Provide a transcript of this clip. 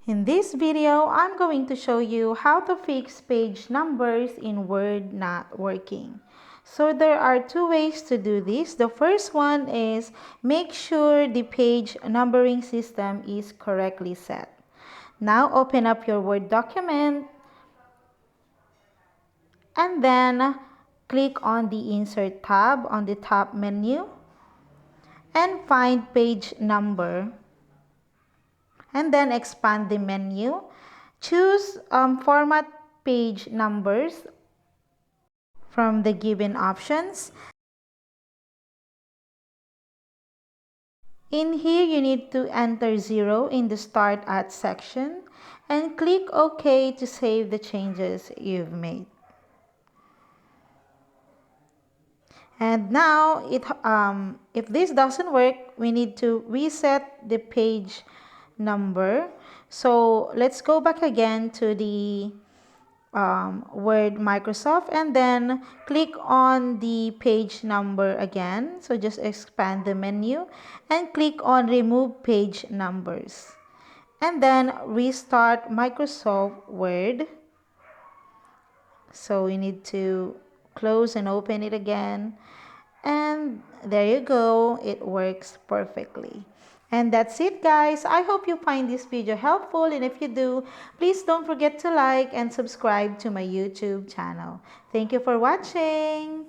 In this video, I'm going to show you how to fix page numbers in Word not working. So there are two ways to do this. The first one is make sure the page numbering system is correctly set. Now open up your Word document and then click on the Insert tab on the top menu and find page number. And then expand the menu. Choose Format Page Numbers from the given options. In here, you need to enter 0 in the Start At section and click OK to save the changes you've made. And now, if this doesn't work, we need to reset the page number. So let's go back again to the Word Microsoft and then click on the page number again. So just expand the menu and click on Remove Page Numbers. And then restart Microsoft Word. So we need to close and open it again. And there you go, it works perfectly. And that's it, guys. I hope you find this video helpful, and if you do, please don't forget to like and subscribe to my YouTube channel. Thank you for watching.